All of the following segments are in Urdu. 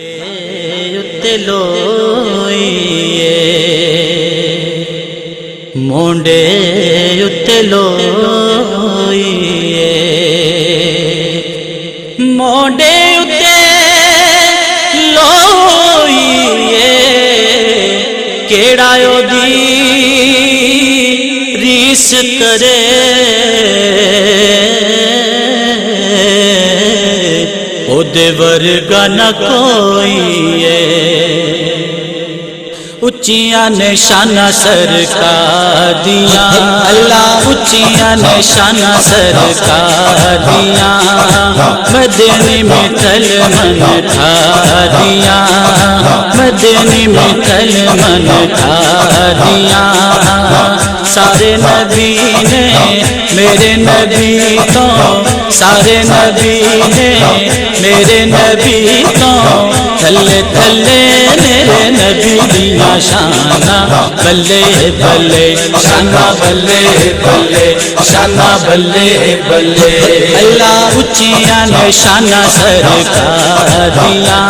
موڈے اتے لوئیے موڈے اتے لوئیے موڈے اتے لوئیے کیڑا دی ریس کرے دے ورگا نہ کوئی اچیاں نشانہ سرکار دیاں اللہ اچیاں نشانہ سرکار دیاں مدنی میں تل من تھا دیاں مدنی میں تل من تھا دیاں سارے نبی نے میرے نبی تو سارے نبی نے میرے نبی تو تھلے تھلے میرے نبی دیاں شانہ بلے بلے شانہ بلے بلے شانہ بلے بلے اللہ اچیاں نشانہ سرکار دیاں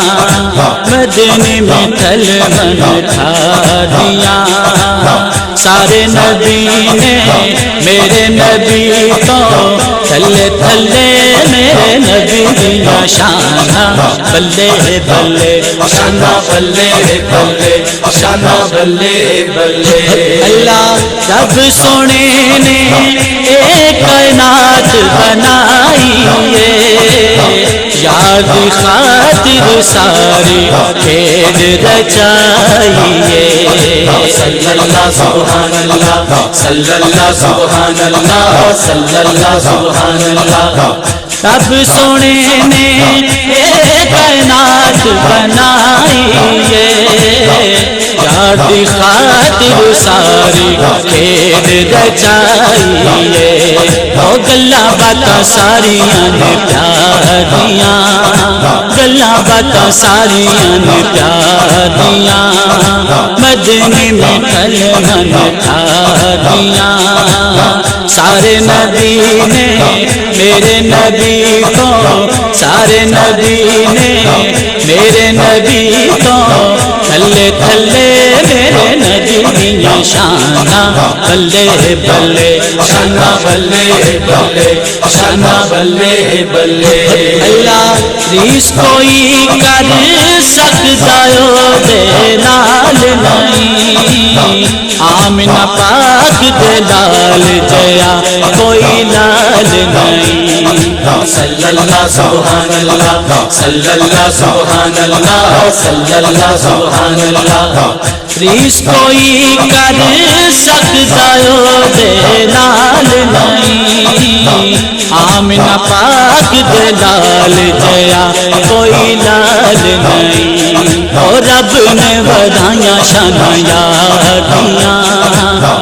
مدنی میں تھل من تھا دیاں سارے نبی نے میرے نبی تو تھلے تھلے میرے نبی دیاں شانہ بلے بلے شانہ بلے بلے شانہ بلے بلے اللہ رب سونے نے ایک کائنات بنائی ہے یاد خاطر ساری کھیل رچائیے صلی اللہ سبحان اللہ صلی اللہ سبحان اللہ صلی اللہ سبحان اللہ رب سونے نے ایک کائنات بنائی ہے یاد خاطر ساری کھیل رچائیے او گلاں باتاں ساریاں نے پیاریاں گلاں باتاں ساریاں نے پیاریاں مدنی میں تھل من تھا دیاں سارے نبی نے میرے نبی کو سارے نبی نے میرے نبی کو تھلے تھلے میرے نبی دیاں شانہ بلے بلے شانہ بلے بلے شانہ بلے بلے اللہ ریس کوئی کر سکتا دے نال نہیں آمنہ پاک دے لال جیا کوئی لال نہیں صلی اللہ سبحان اللہ صلی اللہ سبحان اللہ صلی اللہ سبحان اللہ ریس کوئی کر سکتا دے لال نہیں آمنہ پاک دے لال جیا کوئی لال نہیں اور رب نے ودائیاں شانہ یادیاں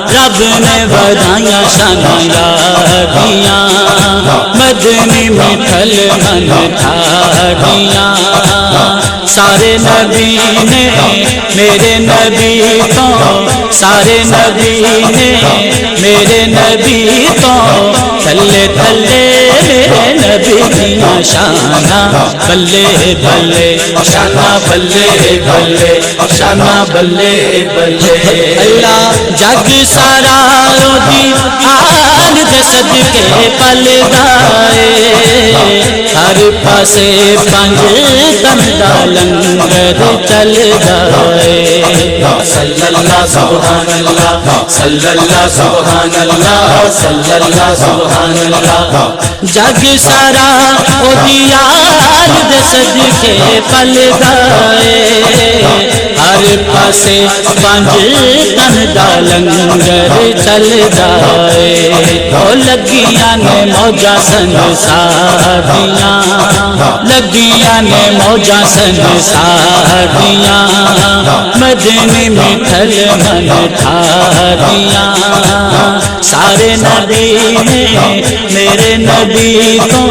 رب نے ودائیاں شانہ یادیاں مدنی میں تھل من تھا دیاں سارے نبی نے میرے نبی تو سارے نبی نے میرے نبی تو تھلے تھلے میرے نبی دیاں شانہ بلے بلے شانہ بلے بلے شانہ بلے بلے اللہ جگ سارا دی آل دے صدقے پل دائے ہر پاسے پنج دم دا لنگر چل دائے صلی اللہ سبحان اللہ صلی اللہ سبحان اللہ صلی اللہ سبحان اللہ جگ سارا او دی آل دے صدقے پل دائے ہر پاسے پنج تن دا لنگر چل دائے او لگیاں نے موجاں سنساریاں لگیاں نے موجاں سنساریاں مدنی میں تھل من تھا دیاں سارے نبی نے میرے نبی تو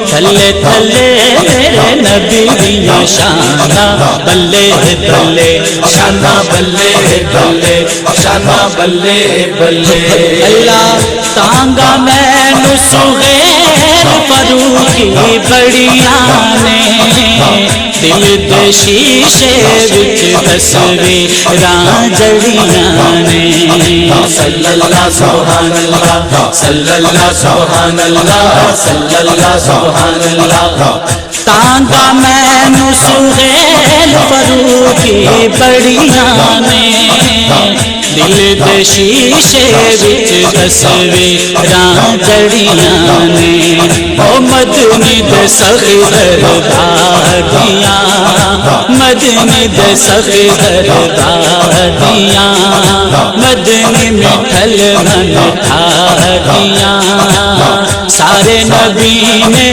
تھلے تھلے میرے نبی دیاں شانہ بلے بلے شانہ بلے بلے شانہ بلے بلے اللہ تانگا میں نسخے سہیل فاروقی بڑیاں نے دل دے شیشے وچ تصویراں جڑیاں نے صلی اللہ سبحان اللہ صلی اللہ سبحان اللہ صلی اللہ سبحان اللہ تانگا مینوں سہیل فاروقی بڑیاں نے دل دے شیشے وچ تصویراں جڑیاں نے او مدنی دے سخی درباریاں مدنی دے سخی درباریاں مدنی مٹھل من ٹھاریاں سارے نبی نے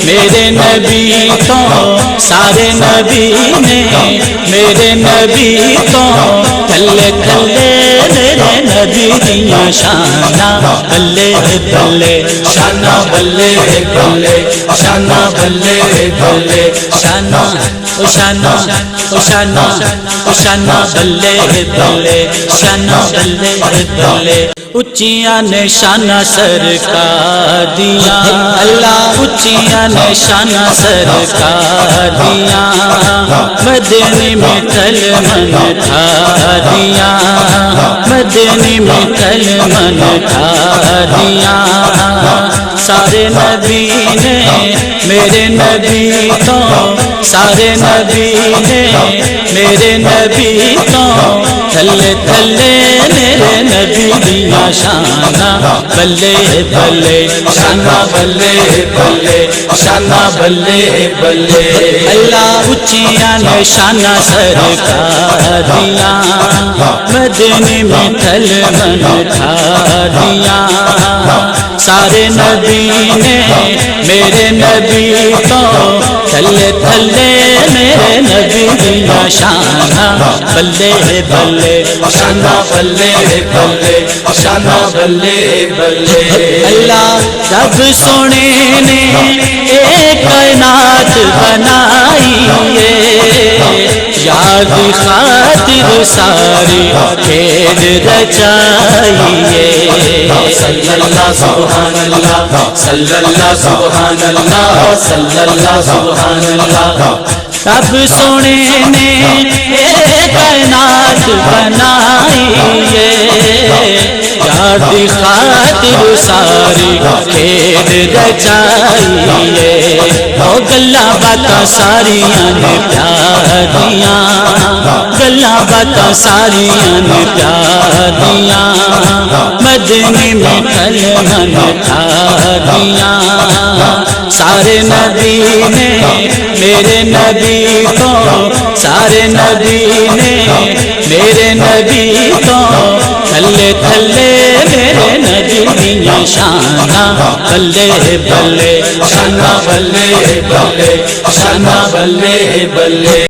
میرے نبی تو سارے نبی نے میرے نبی تو تھلے تھلے میرے نبی دیاں شاناں بلے بلے شانہ بلے بلے شانہ بلے بلے شاناں او شاناں او شاناں او شاناں بلے بلے شاناں بلے بلے اچیاں نے شاناں سرکار دیاں اللہ اچیاں نے شاناں سرکار دیاں مدنی مٹھل من ٹھاریاں مدنی مٹھل من ٹھاریاں سارے نبی نے میرے نبی تو سارے نبی نے میرے نبی تو تھلے تھلے میرے نبی دیاں شاناں بلے بلے شانہ بلے بلے شانہ بلے بلے اللہ اچیاں نے شاناں سرکار دیاں مدنی مٹھل من ٹھاریاں سارے نبی نے میرے نبی تو تھلے تھلے میرے نبی دیاں شاناں بلے بلے شانہ بلے بلے شانہ بلے بلے اللہ رب سونے نے ایک کائنات بنائی ہے یاد خاطر ساری کھیل رچائی ہے صلی اللہ سبحان اللہ صلی اللہ سبحان اللہ صلی اللہ سبحان اللہ رب سونے نے ایک کائنات بنائی ہے یاد خاطر ساری کھیل رچائی ہے او گلاں باتاں ساریاں نے پیاریاں گلاں باتاں ساریاں نے پیاریاں مدنی مٹھل من ٹھاریاں سارے نبی نے میرے نبی تو سارے نبی نے میرے نبی تو تھلے تھلے میرے نبی دیاں شاناں بلے بلے شانہ بلے بلے شانہ بلے بلے